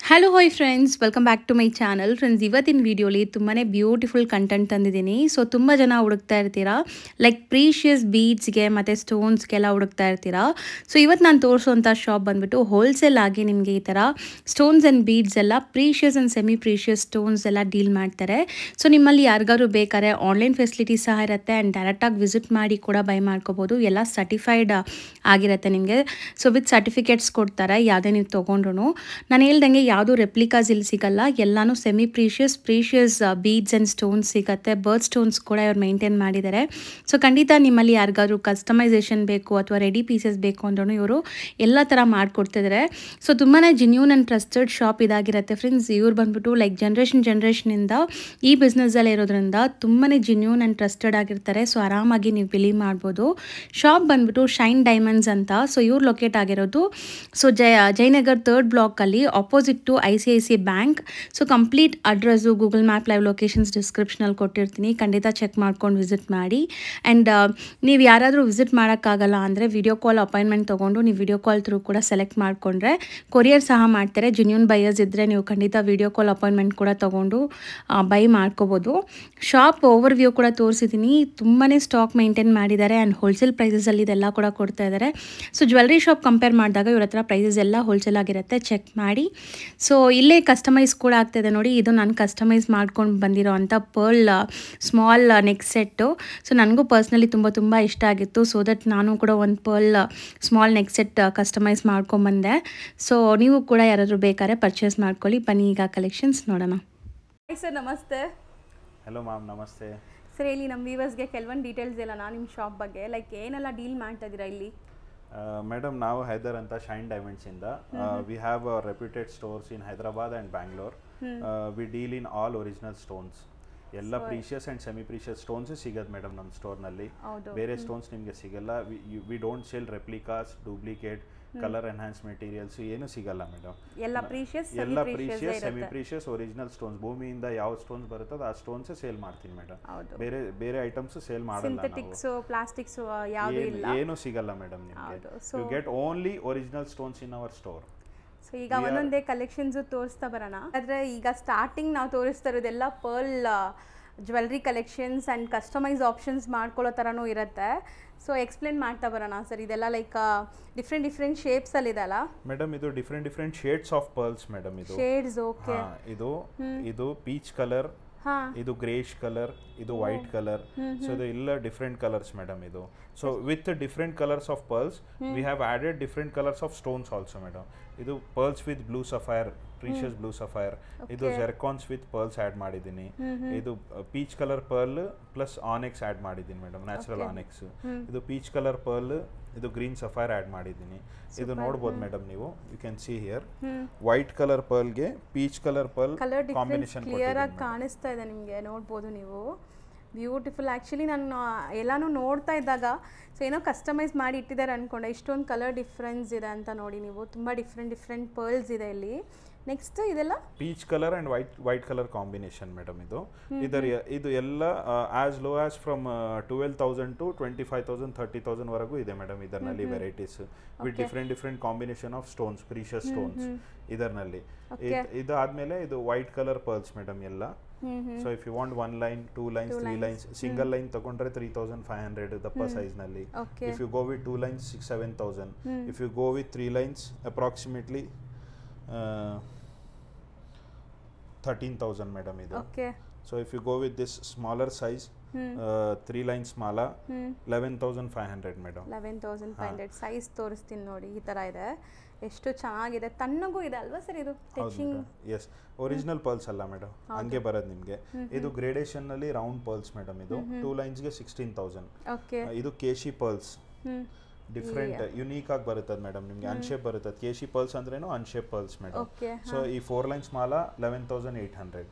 Hello hi friends, welcome back to my channel. Friends, ಇವತ್ತಿನ ವೀಡಿಯೋಲಿ ತುಂಬಾ ಬ್ಯೂಟಿಫುಲ್ ಕಂಟೆಂಟ್ ತಂದಿದ್ದೀನಿ. ಸೊ ತುಂಬ ಜನ ಹುಡುಕ್ತಾ ಇರ್ತೀರಾ, ಲೈಕ್ ಪ್ರೀಷಿಯಸ್ ಬೀಡ್ಸ್ಗೆ ಮತ್ತು ಸ್ಟೋನ್ಸ್ಗೆಲ್ಲ ಹುಡುಕ್ತಾ ಇರ್ತೀರಾ. ಸೊ ಇವತ್ತು ನಾನು ತೋರಿಸೋಂಥ ಶಾಪ್ ಬಂದುಬಿಟ್ಟು ಹೋಲ್ಸೇಲ್ ಆಗಿ ನಿಮಗೆ ಈ ಥರ ಸ್ಟೋನ್ಸ್ ಆ್ಯಂಡ್ ಬೀಡ್ಸ್ ಎಲ್ಲ precious and semi precious stones ಎಲ್ಲ ಡೀಲ್ ಮಾಡ್ತಾರೆ. ಸೊ ನಿಮ್ಮಲ್ಲಿ ಯಾರಿಗಾದ್ರು ಬೇಕಾದ್ರೆ ಆನ್ಲೈನ್ ಫೆಸಿಲಿಟೀಸ್ ಸಹ ಇರುತ್ತೆ ಆ್ಯಂಡ್ ಡೈರೆಕ್ಟಾಗಿ ವಿಸಿಟ್ ಮಾಡಿ ಕೂಡ ಬೈ ಮಾಡ್ಕೋಬೋದು. ಎಲ್ಲ ಸರ್ಟಿಫೈಡ್ ಆಗಿರುತ್ತೆ ನಿಮಗೆ. ಸೊ ವಿತ್ ಸರ್ಟಿಫಿಕೇಟ್ಸ್ ಕೊಡ್ತಾರೆ ಯಾವುದೇ ನೀವು ತೊಗೊಂಡ್ರು. ನಾನು ಹೇಳ್ದಂಗೆ ಯಾವುದು ರೆಪ್ಲಿಕಾಸ್ ಇಲ್ಲಿ ಸಿಗಲ್ಲ, ಎಲ್ಲಾನು semi precious beads and stones ಸಿಗುತ್ತೆ. ಬರ್ತ್ ಸ್ಟೋನ್ಸ್ ಕೂಡ ಇವ್ರು ಮೇಂಟೈನ್ ಮಾಡಿದ್ದಾರೆ. ಸೊ ಖಂಡಿತ ನಿಮ್ಮಲ್ಲಿ ಯಾರಿಗಾದ್ರು ಕಸ್ಟಮೈಸೇಷನ್ ಬೇಕು ಅಥವಾ ರೆಡಿ ಪೀಸಸ್ ಬೇಕು ಅಂದ್ರೂ ಇವರು ಎಲ್ಲ ಥರ ಮಾಡಿಕೊಡ್ತಿದ್ದಾರೆ. ಸೊ ತುಂಬಾ ಜೆನ್ಯೂನ್ ಆ್ಯಂಡ್ ಟ್ರಸ್ಟೆಡ್ ಶಾಪ್ ಇದಾಗಿರುತ್ತೆ ಫ್ರೆಂಡ್ಸ್. ಇವ್ರು ಬಂದ್ಬಿಟ್ಟು ಲೈಕ್ ಜನ್ರೇಷನಿಂದ ಈ ಬಿಸ್ನೆಸ್ಸಲ್ಲಿ ಇರೋದ್ರಿಂದ ತುಂಬಾ ಜೆನ್ಯೂನ್ ಆ್ಯಂಡ್ ಟ್ರಸ್ಟೆಡ್ ಆಗಿರ್ತಾರೆ. ಸೊ ಆರಾಮಾಗಿ ನೀವು ಬಿಲೀವ್ ಮಾಡ್ಬೋದು. ಶಾಪ್ ಬಂದ್ಬಿಟ್ಟು ಶೈನ್ ಡೈಮಂಡ್ಸ್ ಅಂತ. ಸೊ ಇವ್ರು ಲೊಕೇಟ್ ಆಗಿರೋದು ಜಯನಗರ್ 3rd ಬ್ಲಾಕಲ್ಲಿ opposite to ICICI bank. So complete address Google map live locations ಡಿಸ್ಕ್ರಿಪ್ಷನಲ್ಲಿ ಕೊಟ್ಟಿರ್ತೀನಿ, ಖಂಡಿತ ಚೆಕ್ ಮಾಡ್ಕೊಂಡು ವಿಸಿಟ್ ಮಾಡಿ. ಆ್ಯಂಡ್ ನೀವು ಯಾರಾದರೂ ವಿಸಿಟ್ ಮಾಡೋಕ್ಕಾಗಲ್ಲ ಅಂದರೆ ವಿಡಿಯೋ ಕಾಲ್ ಅಪಾಯಿಂಟ್ಮೆಂಟ್ ತೊಗೊಂಡು ನೀವು ವಿಡಿಯೋ ಕಾಲ್ ಥ್ರೂ ಕೂಡ ಸೆಲೆಕ್ಟ್ ಮಾಡಿಕೊಂಡ್ರೆ ಕೊರಿಯರ್ ಸಹ ಮಾಡ್ತಾರೆ. ಜೆನ್ಯೂನ್ ಬೈಯರ್ಸ್ ಇದ್ದರೆ ನೀವು ಖಂಡಿತ ವಿಡಿಯೋ ಕಾಲ್ ಅಪಾಯಿಂಟ್ಮೆಂಟ್ ಕೂಡ ತೊಗೊಂಡು ಬೈ ಮಾಡ್ಕೋಬೋದು. ಶಾಪ್ ಓವರ್ ವ್ಯೂ ಕೂಡ ತೋರಿಸಿದ್ದೀನಿ. ತುಂಬಾ ಸ್ಟಾಕ್ ಮೇಂಟೈನ್ ಮಾಡಿದ್ದಾರೆ ಆ್ಯಂಡ್ ಹೋಲ್ಸೇಲ್ ಪ್ರೈಸಸಲ್ಲಿ ಇದೆಲ್ಲ ಕೂಡ ಕೊಡ್ತಾ ಇದ್ದಾರೆ. ಸೊ ಜ್ಯುವೆಲ್ರಿ ಶಾಪ್ ಕಂಪೇರ್ ಮಾಡಿದಾಗ ಇವ್ರ ಹತ್ರ ಪ್ರೈಸಸ್ ಎಲ್ಲ ಹೋಲ್ಸೇಲ್ ಆಗಿರುತ್ತೆ, ಚೆಕ್ ಮಾಡಿ. ಸೊ ಇಲ್ಲೇ ಕಸ್ಟಮೈಸ್ ಕೂಡ ಆಗ್ತಾಯಿದೆ ನೋಡಿ. ಇದು ನಾನು ಕಸ್ಟಮೈಸ್ ಮಾಡ್ಕೊಂಡು ಬಂದಿರೋ ಅಂಥ pearl small neck set. So ನನಗೂ ಪರ್ಸ್ನಲಿ ತುಂಬ ಇಷ್ಟ ಆಗಿತ್ತು. ಸೊ ದಟ್ ನಾನು ಕೂಡ ಒಂದು pearl small neck set customise ಮಾಡ್ಕೊಂಬಂದೆ. ಸೊ ನೀವು ಕೂಡ ಯಾರಾದರೂ ಬೇಕಾದ್ರೆ ಪರ್ಚೇಸ್ ಮಾಡ್ಕೊಳ್ಳಿ. ಬನ್ನಿ ಈಗ ಕಲೆಕ್ಷನ್ಸ್ ನೋಡೋಣ. ಹಾಯ್ ಸರ್, ನಮಸ್ತೆ. ಹಲೋ ಮ್ಯಾಮ್, ನಮಸ್ತೆ. ಸರ್ ಹೇಳಿ ನಮ್ಮ ವ್ಯೂವರ್ಸ್ಗೆ ಕೆಲವೊಂದು ಡೀಟೇಲ್ಸ್ ಎಲ್ಲ ನಿಮ್ಮ ಶಾಪ್ ಬಗ್ಗೆ, ಲೈಕ್ ಏನೆಲ್ಲ ಡೀಲ್ ಮಾಡ್ತಾ ಇದ್ದೀರಾ ಇಲ್ಲಿ? ಮೇಡಮ್, ನಾವು ಹೈದರ್ ಅಂತ ಶೈನ್ ಡೈಮಂಡ್ಸಿಂದ we have reputed stores in Hyderabad and Bangalore. We deal in all original stones. ಎಲ್ಲ precious and semi precious stones ಸಿಗೋದು ಮೇಡಮ್ ನಮ್ಮ ಸ್ಟೋರ್ನಲ್ಲಿ. ಬೇರೆ ಸ್ಟೋನ್ಸ್ ನಿಮಗೆ ಸಿಗಲ್ಲ. We don't sale replicas, duplicate, colour enhance materials ಏನು ಸಿಗಲ್ಲ ಮೇಡಮ್. ಎಲ್ಲ precious semi precious original stones. ಭೂಮಿಯಿಂದ ಯಾವ ಸ್ಟೋನ್ಸ್ ಬರುತ್ತೋ ಆ ಸ್ಟೋನ್ಸ್ ಸೇಲ್ ಮಾಡ್ತೀನಿ ಮೇಡಮ್. ಬೇರೆ ಐಟಮ್ಸ್ ಸೇಲ್ ಮಾಡಲ್ಲ. ಸಿಂಥೆಟಿಕ್ಸ್, ಪ್ಲಾಸ್ಟಿಕ್ಸ್ ಯಾವುದು ಇಲ್ಲ, ಏನು ಸಿಗಲ್ಲ ಮೇಡಮ್ ನಿಮಗೆ. You get only original stones in our store. So ಈಗ ಒಂದೊಂದೇ ಕಲೆಕ್ಷನ್ಸ್ ತೋರಿಸ್ತಾ ಬರೋಣ. ಆದರೆ ಈಗ ಸ್ಟಾರ್ಟಿಂಗ್ ನಾವು ತೋರಿಸ್ತಾ ಇರೋದೆಲ್ಲ pearl jewellery collections and customise options ಮಾಡ್ಕೊಳ್ಳೋ ಥರನೂ ಇರುತ್ತೆ. ಸೊ ಎಕ್ಸ್ಪ್ಲೇನ್ ಮಾಡ್ತಾ ಬರೋಣ ಸರ್. ಇದೆಲ್ಲ ಲೈಕ್ ಡಿಫ್ರೆಂಟ್ ಶೇಪ್ಸಲ್ಲಿ ಇದೆಲ್ಲ ಮೇಡಮ್. ಇದು different shades of pearls madam. ಇದು ಶೇಡ್ಸ್. ಓಕೆ. ಇದು ಪೀಚ್ ಕಲರ್, ಇದು ಗ್ರೇಶ್ ಕಲರ್, ಇದು ವೈಟ್ ಕಲರ್. ಸೊ ಇದು ಎಲ್ಲ ಡಿಫ್ರೆಂಟ್ ಕಲರ್ಸ್ ಮೇಡಮ್. ಇದು so with different colours of pearls we have added different colours of stones also madam. ಇದು pearls with blue sapphire, precious blue sapphire. ಇದು zircons with pearls add ಮಾಡಿದ್ದೀನಿ. ಇದು peach colour pearl plus onyx add ಮಾಡಿದ್ದೀನಿ madam, natural onyx. ಇದು peach colour pearl, ಇದು green sapphire add ಮಾಡಿದ್ದೀನಿ. ಇದು ನೋಡ್ಬೋದು ಮೇಡಮ್ ನೀವು. You can see here white colour ಪರ್ಲ್ಗೆ peach colour pearl combination clear ಆಗಿ ಕಾಣಿಸ್ತಾ ಇದೆ ನಿಮಗೆ, ನೋಡ್ಬೋದು ನೀವು. ಬ್ಯೂಟಿಫುಲ್. ಆ್ಯಕ್ಚುಲಿ ನಾನು ಎಲ್ಲನೂ ನೋಡ್ತಾ ಇದ್ದಾಗ ಸೊ ಏನೋ ಕಸ್ಟಮೈಸ್ ಮಾಡಿ ಇಟ್ಟಿದ್ದಾರೆ ಅಂದ್ಕೊಂಡೆ. ಇಷ್ಟೊಂದು ಕಲರ್ ಡಿಫ್ರೆನ್ಸ್ ಇದೆ ಅಂತ ನೋಡಿ ನೀವು. ತುಂಬ ಡಿಫ್ರೆಂಟ್ ಪರ್ಲ್ಸ್ ಇದೆ ಇಲ್ಲಿ. ನೆಕ್ಸ್ಟ್ ಇದೆಲ್ಲ peach colour and white colour combination madam. ಇದು ಎಲ್ಲ as low as from 12,000 to 25,000 30,000 ವರೆಗೂ ಇದೆ ಮೇಡಮ್ ಇದರಲ್ಲಿ varieties with different combination of stones, precious stones ಇದರಲ್ಲಿ. ಇದಾದ್ಮೇಲೆ ಇದು ವೈಟ್ ಕಲರ್ ಪರ್ಲ್ಸ್ ಮೇಡಮ್ ಎಲ್ಲ. So if you want 1 line, 2 lines, 3 lines, single line ತಗೊಂಡ್ರೆ 3,500 ದಪ್ಪ ಸೈಜ್ ನಲ್ಲಿ. If you go with 2 lines 6,000-7,000. If you go with 3 lines approximately 13,000 madam ಇದು. So if you go with this smaller size 3 lines smaller 11,500 madam. 11,500 size ತೋರಿಸ್ತೀನಿ ನೋಡಿ. ಈ ಥರ ಇದೆ, ಎಷ್ಟು ಚೆನ್ನಾಗಿದೆ. ತಣ್ಣಗೂ ಇದೆ ಅಲ್ವಾ ಸರ್ ಇದು? ಟಚಿಂಗ್. ಎಸ್, ಒರಿಜಿನಲ್ ಪರ್ಲ್ಸ್ ಅಲ್ಲ ಮೇಡಮ್, ಹಂಗೆ ಬರೋದು ನಿಮಗೆ. ಇದು ಗ್ರೇಡೇಷನ್ ನಲ್ಲಿ ರೌಂಡ್ ಪರ್ಲ್ಸ್ ಮೇಡಮ್. ಇದು 2 linesಗೆ 16,000. ಇದು ಕೇಶಿ ಪರ್ಲ್ಸ್, ಡಿಫ್ರೆಂಟ್ ಯುನೀಕ್ ಆಗಿ ಬರುತ್ತದೆ ಮೇಡಮ್ ನಿಮಗೆ. ಅನ್ಶೇಪ್ ಬರುತ್ತದೆ. ಕೇಶಿ ಪರ್ಲ್ಸ್ ಅಂದ್ರೇನು ಅನ್ಶೇಪ್ ಪರ್ಲ್ಸ್ ಮೇಡಮ್. ಸೊ ಈ 4 lines ಮಾಲ 11,800.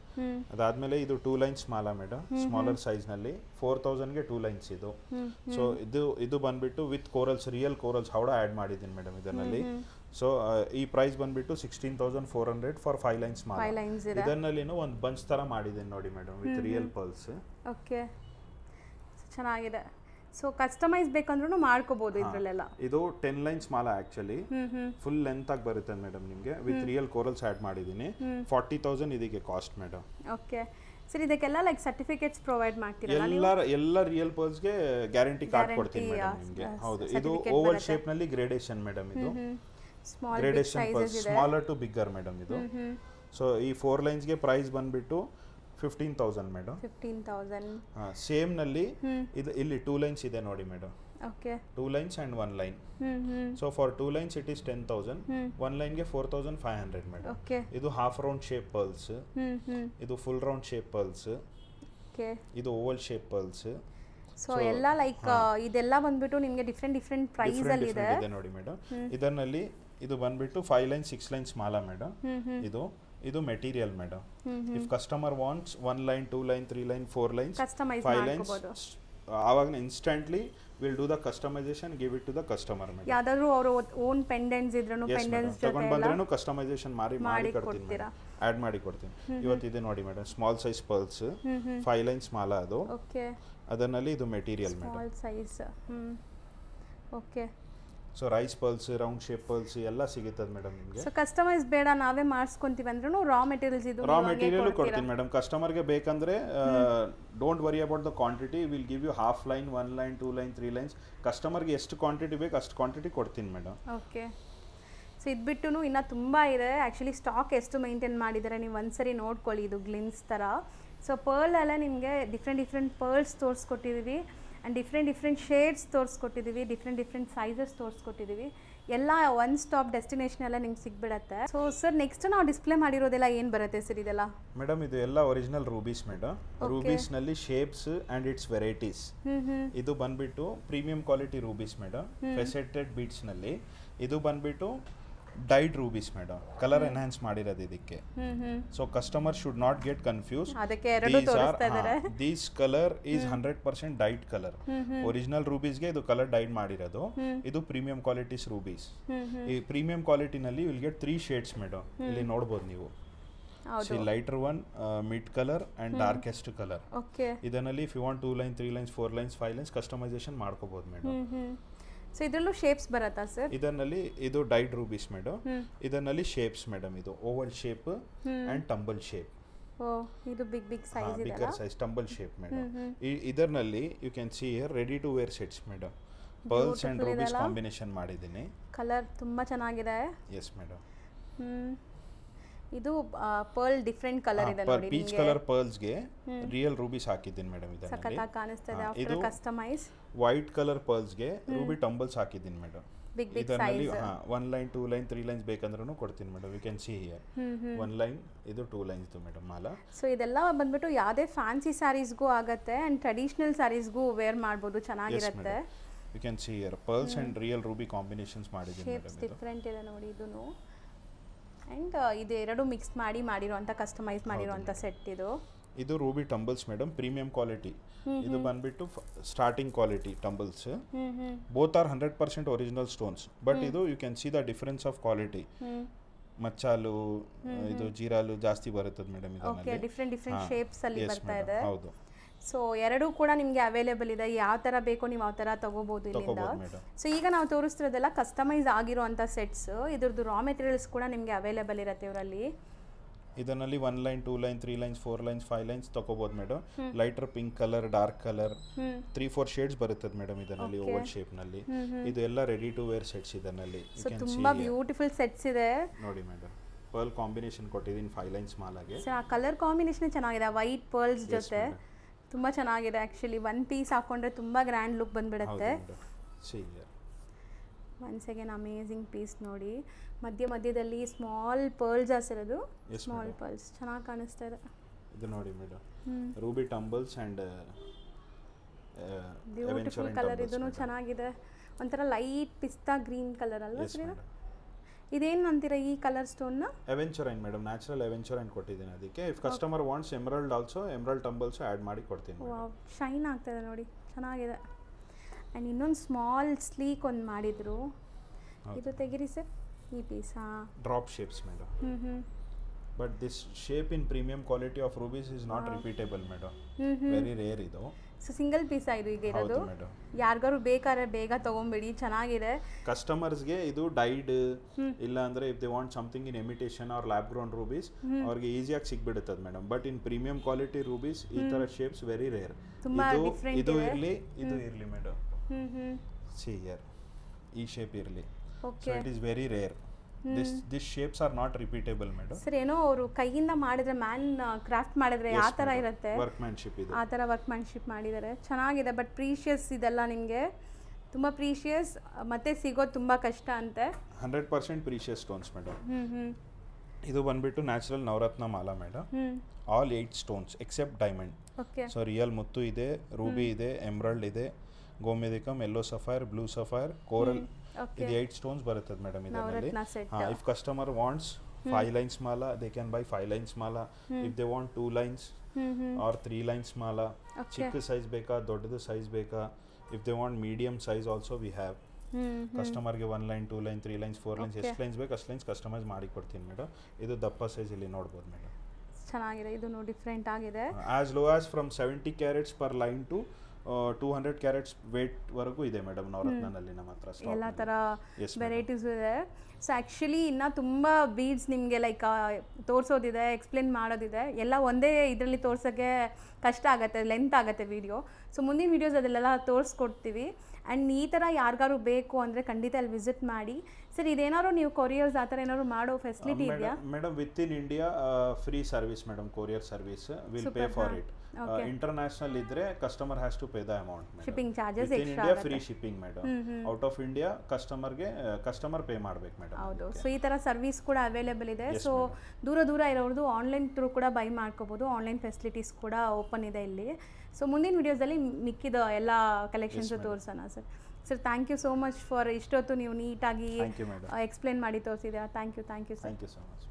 ಅದಾದ್ಮೇಲೆ ಇದು 2 lines ಮಾಲ ಮೇಡಮ್, ಸ್ಮಾಲರ್ ಸೈಜ್ ನಲ್ಲಿ 4,000ಗೆ 2 lines ಇದು. ಸೊ ಇದು ಬಂದ್ಬಿಟ್ಟು ವಿತ್ ಕೋರಲ್ಸ್, ರಿಯಲ್ ಕೋರಲ್ಸ್ ಹೌಡ ಆ್ಯಡ್ ಮಾಡಿದ್ದೀನಿ ಮೇಡಮ್ ಇದರಲ್ಲಿ. ಸೊ ಈ ಪ್ರೈಸ್ ಬಂದ್ಬಿಟ್ಟು 16,400 ಫಾರ್ 5 lines ಮಾಲ. ಇದರಲ್ಲಿ ಒಂದು ಬಂಚ್ ತರ ಮಾಡಿದ್ದೀನಿ ನೋಡಿ madam with real pearls. Okay, ಚೆನ್ನಾಗಿದೆ. ಸೊ ಕಸ್ಟಮೈಸ್ ಬೇಕಂದ್ರೂ ಮಾಡ್ಕೋಬಹುದು ಇದರಲ್ಲೆಲ್ಲ. ಇದು 10 ಲೈನ್ಸ್ ಮಾಲ ಆಕ್ಚುಲಿ ಫುಲ್ ಲೆಂತ್ ಆಗಿ ಬರುತ್ತೆ ಮೇಡಮ್ ನಿಮಗೆ ವಿತ್ ರಿಯಲ್ ಕೋರಲ್ಸ್ ಆಡ್ ಮಾಡಿದೀನಿ. 40,000 ಇದಕ್ಕೆ ಕಾಸ್ಟ್ ಮೇಡಮ್. ಓಕೆ ಸರ್, ಇದಕ್ಕೆಲ್ಲ ಲೈಕ್ ಸರ್ಟಿಫಿಕೇಟ್ಸ್ ಪ್ರೊವೈಡ್ ಮಾಡ್ತೀರಾ? ಎಲ್ಲ ರಿಯಲ್ ಪರ್ಲ್ಸ್ ಗೆ ಗ್ಯಾರಂಟಿ ಕಾರ್ಡ್ ಕೊಡ್ತೀನಿ ಮೇಡಮ್ ನಿಮಗೆ. ಹೌದು, ಇದು ಓವಲ್ ಶೇಪ್ ನಲ್ಲಿ ಗ್ರೇಡೇಷನ್ ಮೇಡಮ್. ಇದು gradation pearls smaller to bigger madam ಇದು. ಸೊ ಈ 4 ಲೈನ್ಸ್ ಗೆ ಪ್ರೈಸ್ ಬಂದ್ಬಿಟ್ಟು 15,000 ಮೇಡಮ್. 15,000. ಸೇಮ್ ನಲ್ಲಿ ಇದು ಇಲ್ಲಿ 2 ಲೈನ್ಸ್ ಇದೆ ನೋಡಿ madam. Okay 2 lines and 1 line. So for 2 lines it is 10,000. 1 line ಗೆ 4,500 ಮೇಡಮ್. ಓಕೆ ಇದು ಹಾಫ್ ರೌಂಡ್ ಶೇಪ್ ಪರ್ಲ್ಸ್, ಇದು full round shape pearls, okay ಇದು ಓವಲ್ ಶೇಪ್ ಪರ್ಲ್ಸ್. ಸೊ ಎಲ್ಲ ಲೈಕ್ ಇದೆಲ್ಲ ಬಂದ್ಬಿಟ್ಟು ನಿಮಗೆ ಡಿಫರೆಂಟ್ ಪ್ರೈಸ್ ಅಲ್ಲಿ ಇದೆ ನೋಡಿ ಮೇಡಮ್. ಇದರಲ್ಲಿ ಇದು ಬಂದ್ಬಿಟ್ಟು 5 ಲೈನ್ 6 ಲೈನ್ಸ್ ಮಾಲ ಮೇಡಮ್. ಇದು material madam. If customer wants 1 line 2 line 3 line 4 lines 5 lines ಆವಾಗ instantly will do the customisation, give it to the customer madam. ಯಾವ್ದಾದ್ರು ಅವರ ಓನ್ ಪೆಂಡೆಂಟ್ಸ್ ಇದ್ರನು ಪೆಂಡೆಂಟ್ಸ್ ತಗೊಂಡು ಬಂದ್ರೇನು ಕಸ್ಟಮೈಸೇಷನ್ ಮಾಡಿ ಕೊಡ್ತೀನಿ, ಆಡ್ ಮಾಡಿ ಕೊಡ್ತೀನಿ. ಇವತ್ತು ಇದೆ ನೋಡಿ madam small size pearls 5 lines ಮಾಲ. ಅದು ಓಕೆ ಅದರಲ್ಲಿ ಇದು material madam, small size. Okay so rice pearls, round shape pearls ಎಲ್ಲ ಸಿಗುತ್ತೆ ಮೇಡಮ್ ನಿಮಗೆ. ಸೊ ಕಸ್ಟಮೈಸ್ ಬೇಡ ನಾವೇ ಮಾಡಿಸ್ಕೊಂತೀವಿ ಅಂದ್ರೂ ರಾ ಮೆಟೀರಿಯಲ್ಸ್ ಇದು ರಾ ಮೆಟೀರಿಯಲ್ ಕೊಡ್ತೀನಿ ಮೇಡಮ್. ಕಸ್ಟಮರ್ಗೆ ಬೇಕಂದ್ರೆ don't worry about the quantity, will give you half line 1 line 2 line 3 lines. ಕಸ್ಟಮರ್ಗೆ ಎಷ್ಟು ಕ್ವಾಂಟಿಟಿ ಬೇಕು ಅಷ್ಟು ಕ್ವಾಂಟಿಟಿ ಕೊಡ್ತೀನಿ ಮೇಡಮ್. ಓಕೆ ಸೊ ಇದು ಬಿಟ್ಟು ಇನ್ನೂ ತುಂಬ ಇದೆ. ಆ್ಯಕ್ಚುಲಿ ಸ್ಟಾಕ್ ಎಷ್ಟು ಮೇಂಟೈನ್ ಮಾಡಿದ್ದಾರೆ ನೀವು ಒಂದ್ಸರಿ ನೋಡ್ಕೊಳ್ಳಿ. ಇದು ಗ್ಲಿನ್ಸ್ ಥರ. ಸೊ ಪರ್ಲಲ್ಲೇ ನಿಮಗೆ ಡಿಫ್ರೆಂಟ್ ಪರ್ಲ್ಸ್ ತೋರಿಸ್ಕೊಟ್ಟಿದ್ದೀವಿ ಆ್ಯಂಡ್ ಡಿಫ್ರೆಂಟ್ ಶೇಡ್ಸ್ ತೋರಿಸ್ಕೊಟ್ಟಿದ್ದೀವಿ, ಡಿಫ್ರೆಂಟ್ ಸೈಜಸ್ ತೋರಿಸ್ಕೊಟ್ಟಿದ್ದೀವಿ. ಎಲ್ಲ ಒನ್ ಸ್ಟಾಪ್ ಡೆಸ್ಟಿನೇಷನ್ ಎಲ್ಲ ನಿಮ್ಗೆ ಸಿಗ್ಬಿಡತ್ತೆ. ಸೊ ಸರ್ ನೆಕ್ಸ್ಟ್ ನಾವು ಡಿಸ್ಪ್ಲೇ ಮಾಡಿರೋದೆಲ್ಲ ಏನು ಬರುತ್ತೆ ಸರ್ ಇದೆಲ್ಲ? ಮೇಡಮ್ ಇದು ಎಲ್ಲ ಒರಿಜಿನಲ್ ರೂಬೀಸ್ ಮೇಡಮ್. ರೂಬೀಸ್ ನಲ್ಲಿ ಶೇಪ್ಸ್ ಅಂಡ್ ಇಟ್ಸ್ ವೆರೈಟೀಸ್. ಇದು ಬಂದ್ಬಿಟ್ಟು premium quality rubies madam. Faceted beads ನಲ್ಲಿ ಇದು ಬಂದ್ಬಿಟ್ಟು dyed rubies madam. Colour enhance ಮಾಡಿರೋದು ಇದಕ್ಕೆ. So customer should not get confuse. These colour is 100% dyed colour. Original rubies ಗೆ ಇದು ಕಲರ್ ಡೈಡ್ ಮಾಡಿರೋದು. ಇದು ಪ್ರೀಮಿಯಂ ಕ್ವಾಲಿಟೀಸ್ ರೂಬೀಸ್. ಈ ಪ್ರೀಮಿಯಂ ಕ್ವಾಲಿಟಿನಲ್ಲಿ ವಿಲ್ ಗೆಟ್ 3 ಶೇಡ್ಸ್ ಮೇಡಮ್. ಇಲ್ಲಿ ನೋಡಬಹುದು ನೀವು. Lighter one, mid colour and darkest colour. ಇದರಲ್ಲಿ if you want 2 line 3 lines 4 lines 5 lines customisation ಮಾಡ್ಕೋಬಹುದು ಮೇಡಮ್. ಸೊ ಇದರಲ್ಲೂ ಶೇಪ್ಸ್ ಬರುತ್ತಾ ಸರ್? ಇದರಲ್ಲಿ ಇದು ಡೈಡ್ ರೂಬೀಸ್ ಮೇಡಮ್. ಇದರಲ್ಲಿ ಶೇಪ್ಸ್ ಮೇಡಮ್. ಇದು oval shape and tumble shape. ಇದು ಬಿಗ್ ಸೈಜ್ ಇದೆ, bigger size tumble shape madam. ಇದರಲ್ಲಿ you can see here ready to wear sets madam. Pearls and rubies combination ಮಾಡಿದ್ದೀನಿ. Colour ತುಂಬಾ ಚೆನ್ನಾಗಿದೆ. Yes madam. ಇದು pearl different colour ಇದೆ ನೋಡಿ. Peach colour pearls ಗೆ ರಿಯಲ್ ರೂಬೀಸ್ ಹಾಕಿದ್ದೀನಿ ಮೇಡಮ್. ಇದರಲ್ಲಿ ಸಖತ್ತಾಗಿ ಕಾಣಿಸ್ತಾ ಇದೆ after customise. White colour pearls ಗೆ ರೂಬಿ ಟಂಬಲ್ಸ್ ಹಾಕಿದ್ದೀನಿ ಮೇಡಮ್. ಇದರಲ್ಲಿ 1 ಲೈನ್ 2 ಲೈನ್ 3 ಲೈನ್ಸ್ ಬೇಕಂದ್ರೂ ಕೊಡ್ತೀನಿ madam. You can see here 1 line, ಇದು 2 ಲೈನ್ಸ್ ಮೇಡಮ್ ಮಾಲ. ಸೊ ಇದೆಲ್ಲ ಬಂದ್ಬಿಟ್ಟು ಯಾವುದೇ ಫ್ಯಾನ್ಸಿ ಸ್ಯಾರೀಸ್ಗೂ ಆಗುತ್ತೆ ಅಂಡ್ ಟ್ರೆಡಿಷನಲ್ ಸ್ಯಾರೀಸ್ಗೂ ವೇರ್ ಮಾಡ್ಬೋದು, ಚೆನ್ನಾಗಿರುತ್ತೆ. You can see here pearls and real ruby combinations ಮಾಡಿದ್ದೀನಿ ಮೇಡಮ್. ಡಿಫರೆಂಟ್ ಇದೆ ನೋಡಿ ಇದನ್ನು. ಅಂಡ್ ಇದು ಎರಡು ಮಿಕ್ಸ್ ಮಾಡಿರುವಂಥ ಕಸ್ಟಮೈಸ್ ಮಾಡಿರುವಂಥ ಸೆಟ್ ಇದು. ಇದು ruby tumbles madam, premium quality. ಇದು ಬಂದ್ಬಿಟ್ಟು starting quality tumbles. Both are 100% original stones. But ಇದು you can see the difference of quality. ಮಚ್ಚಾಲು, ಇದು ಜೀರಾಲು ಜಾಸ್ತಿ ಬರುತ್ತದೆ ಮೇಡಮ್. ಇದರಲ್ಲಿ ಡಿಫರೆಂಟ್ ಶೇಪ್ಸ್ ಅಲ್ಲಿ ಬರ್ತಾ ಇದೆ. ಹೌದು. ಸೊ ಎರಡೂ ಕೂಡ ನಿಮಗೆ ಅವೈಲೇಬಲ್ ಇದೆ. ಯಾವ ಥರ ಬೇಕೋ ನೀವು ಆ ಥರ ತಗೋಬಹುದು ಇಲ್ಲಿಂದ. ಸೊ ಈಗ ನಾವು ತೋರಿಸ್ತಿರೋದೆಲ್ಲ ಕಸ್ಟಮೈಸ್ ಆಗಿರುವಂಥ ಸೆಟ್ಸ್. ಇದ್ರದ್ದು ರಾ ಮೆಟೀರಿಯಲ್ಸ್ ಕೂಡ ನಿಮಗೆ ಅವೈಲೇಬಲ್ ಇರುತ್ತೆ ಇವರಲ್ಲಿ. ಇದರಲ್ಲಿ 1 line 2 line 3 lines 4 lines 5 lines ತಗೋಬಹುದು madam. Lighter pink colour, dark colour 3-4 shades ಬರುತ್ತದೆ ಮೇಡಮ್ ಇದರಲ್ಲಿ ಓವಲ್ ಶೇಪ್ ನಲ್ಲಿ. ಇದು ಎಲ್ಲ ರೆಡಿ ಟು ವೇರ್ ಸೆಟ್ಸ್ ಇದರಲ್ಲಿ. ತುಂಬಾ ಬ್ಯೂಟಿಫುಲ್ ಸೆಟ್ಸ್ ಇದೆ ನೋಡಿ ಮೇಡಮ್. ಪರ್ಲ್ ಕಾಂಬಿನೇಷನ್ ಕೊಟ್ಟಿದ್ದೀನಿ 5 ಲೈನ್ಸ್ ಮಾಲಾಗೆ. ಆ ಕಲರ್ ಕಾಂಬಿನೇಷನ್ ಚೆನ್ನಾಗಿದೆ, ವೈಟ್ ಪರ್ಲ್ಸ್ ಜೊತೆ ತುಂಬ ಚೆನ್ನಾಗಿದೆ. ಆ್ಯಕ್ಚುಲಿ ಒನ್ ಪೀಸ್ ಹಾಕೊಂಡ್ರೆ ತುಂಬ ಗ್ರ್ಯಾಂಡ್ ಲುಕ್ ಬಂದ್ಬಿಡುತ್ತೆ. ಒನ್ಸ್ ಅಗೇನ್ ಅಮೇಝಿಂಗ್ ಪೀಸ್ ನೋಡಿ. ಮಧ್ಯದಲ್ಲಿ ಸ್ಮಾಲ್ ಪರ್ಲ್ಸ್ ಹಾಸಿರೋದು. ಸ್ಮಾಲ್ ಪರ್ಲ್ಸ್ ಚೆನ್ನಾಗಿ ಕಾಣಿಸ್ತಾ ಇದೆ. ಇದು ನೋಡಿ madam, ruby tumbles and beautiful colour. ಇದೂ ಚೆನ್ನಾಗಿದೆ. ಒಂಥರ ಲೈಟ್ ಪಿಸ್ತಾ ಗ್ರೀನ್ ಕಲರ್ ಅಲ್ವಾ ಸರ್? ಇದೇನು ಅಂತೀರಾ ಈ ಕಲರ್ ಸ್ಟೋನ್ನ? ಎವೆಂಚುರೈನ್ ಮೇಡಮ್, ನ್ಯಾಚುರಲ್ ಎವೆಂಚುರೈನ್ ಕೊಟ್ಟಿದ್ದೀನಿ ಅದಕ್ಕೆ. If customer wants emerald also, emerald tumbles add ಮಾಡಿ ಕೊಡ್ತೀನಿ. ವಾವ್, ಶೈನ್ ಆಗ್ತಾ ಇದೆ ನೋಡಿ, ಚೆನ್ನಾಗಿದೆ. ಆ್ಯಂಡ್ ಇನ್ನೊಂದು ಸ್ಮಾಲ್ ಸ್ಲೀಕ್ ಒಂದು ಮಾಡಿದ್ರು. ಇದು ತೆಗಿರಿ ಸರ್ ಈ ಪೀಸಾ. Drop shapes madam. But this shape in premium quality of rubies is not repeatable madam, very rare ಇದು. ಸೊ ಸಿಂಗಲ್ ಪೀಸ್ ಇದು ಈಗ ಇರೋದು, ಯಾರಿಗಾರು ಬೇಕಾದ್ರೆ ಬೇಗ ತಗೊಂಬಿಡಿ, ಚೆನ್ನಾಗಿದೆ. ಕಸ್ಟಮರ್ಸ್ಗೆ ಇದು ಡೈಡ್ ಇಲ್ಲ ಅಂದ್ರೆ if they want something in imitation or lab ground rubies ಅವ್ರಿಗೆ ಈಸಿಯಾಗಿ ಸಿಗ್ಬಿಡುತ್ತದೆ madam. But in premium quality rubies ಈ ತರ ಶೇಪ್ಸ್ ವೆರಿ ರೇರ್. ಇದು ಇರ್ಲಿ ಮೇಡಮ್, ಸಿ ಹಿಯರ್ ಈ ಶೇಪ್ ಇರ್ಲಿ, so it is very rare. This shapes are not repeatable madam. Sir ಏನೋ ಅವರು ಕೈಯಿಂದ ಮಾಡಿದ್ರೆ ಮ್ಯಾನ್ ಕ್ರಾಫ್ಟ್ ಮಾಡಿದ್ರೆ ಆ ಥರ ಇರುತ್ತೆ, ವರ್ಕ್ಮ್ಯಾನ್ಶಿಪ್ ಇದೆ, ಆ ಥರ ವರ್ಕ್ಮ್ಯಾನ್ಶಿಪ್ ಮಾಡಿದ್ದಾರೆ, ಚೆನ್ನಾಗಿದೆ. ಬಟ್ ಪ್ರೀಶಿಯಸ್ ಇದೆಲ್ಲ ನಿಮಗೆ ತುಂಬ ಪ್ರೀಶಿಯಸ್, ಮತ್ತೆ ಸಿಗೋದು ತುಂಬ ಕಷ್ಟ ಅಂತೆ. 100% ಪ್ರೀಶಿಯಸ್ ಸ್ಟೋನ್ಸ್ ಮೇಡಮ್. ಇದು ಬಂದ್ಬಿಟ್ಟು ನ್ಯಾಚುರಲ್ ನವರತ್ನ ಮಾಲಾ madam. All 8 stones except diamond. So real ಮುತ್ತು ಇದೆ, ರೂಬಿ ಇದೆ, ಎಮ್ರಲ್ಡ್ ಇದೆ, ಗೋಮೆದಿಕಮ್, yellow sapphire, blue sapphire, coral, ಇದು 8 ಸ್ಟೋನ್ಸ್ ಬರುತ್ತದೆ ಮೇಡಮ್ ಇದರಲ್ಲಿ. If customer wants 5 lines mala, they can buy 5 lines mala. If they want 2 lines or 3 lines mala, ಚಿಕ್ಕ size ಬೇಕಾ ದೊಡ್ಡದು ಸೈಜ್ ಬೇಕಾ, if they want medium size also we have. ಕಸ್ಟಮರ್ಗೆ 1 line 2 line 3 lines 4 lines ಎಷ್ಟು lines ಬೇಕು ಅಷ್ಟು lines customise ಮಾಡಿ ಕೊಡ್ತೀನಿ ಮೇಡಮ್. ಇದು ದಪ್ಪ ಸೈಜ್ ಇಲ್ಲಿ ನೋಡ್ಬೋದು ಮೇಡಮ್, ಚೆನ್ನಾಗಿದೆ. ಇದು ನೋಡಿ ಡಿಫ್ರೆಂಟ್ ಆಗಿದೆ. As low as from 70 carats per line to 200 carats weight ವರೆಗೂ ಇದೆ ಮೇಡಮ್ ನವರತ್ನಲ್ಲಿ ನಮ್ಮ ಹತ್ರ. ಎಲ್ಲ ಥರ ವೆರೈಟೀಸ್ ಇದೆ. ಸೊ ಆ್ಯಕ್ಚುಲಿ ಇನ್ನೂ ತುಂಬ ಬೀಡ್ಸ್ ನಿಮಗೆ ಲೈಕ್ ತೋರಿಸೋದಿದೆ, ಎಕ್ಸ್ಪ್ಲೇನ್ ಮಾಡೋದಿದೆ, ಎಲ್ಲ ಒಂದೇ ಇದರಲ್ಲಿ ತೋರ್ಸೋಕ್ಕೆ ಕಷ್ಟ ಆಗುತ್ತೆ, ಲೆಂತ್ ಆಗುತ್ತೆ ವಿಡಿಯೋ. ಸೊ ಮುಂದಿನ ವೀಡಿಯೋಸ್ ಅದೆಲ್ಲ ತೋರಿಸ್ಕೊಡ್ತೀವಿ. ಆ್ಯಂಡ್ ಈ ಥರ ಯಾರಿಗಾರು ಬೇಕು ಅಂದರೆ ಖಂಡಿತ ಅಲ್ಲಿ ವಿಸಿಟ್ ಮಾಡಿ. ಸರ್ ಇದೇನಾದ್ರು ನೀವು ಕೊರಿಯರ್ಸ್ ಆ ಥರ ಏನಾದ್ರು ಮಾಡೋ ಫೆಸಿಲಿಟಿ ಇದೆಯಾ madam? With in India free service madam, courier service will pay for it. International ಇದ್ರೆ customer has to pay the amount. Shipping charges in India free shipping madam. Out of India customer pay ಮಾಡಬೇಕು madam. ಹೌದು. So ಈ ಥರ service ಕೂಡ available ಇದೆ. So ದೂರ ಇರೋರ್ದು online through ಕೂಡ ಬೈ ಮಾಡ್ಕೋಬೋದು, ಆನ್ಲೈನ್ ಫೆಸಿಲಿಟೀಸ್ ಕೂಡ ಓಪನ್ ಇದೆ ಇಲ್ಲಿ. ಸೊ ಮುಂದಿನ ವೀಡಿಯೋಸಲ್ಲಿ ಮಿಕ್ಕಿದ ಎಲ್ಲ ಕಲೆಕ್ಷನ್ಸ್ ತೋರಿಸೋಣ sir. Sir thank you so much for ಇಷ್ಟೊತ್ತು ನೀವು ನೀಟಾಗಿ ಎಕ್ಸ್ಪ್ಲೇನ್ ಮಾಡಿ ತೋರಿಸಿದ್ದೀರಾ. Thank you so much.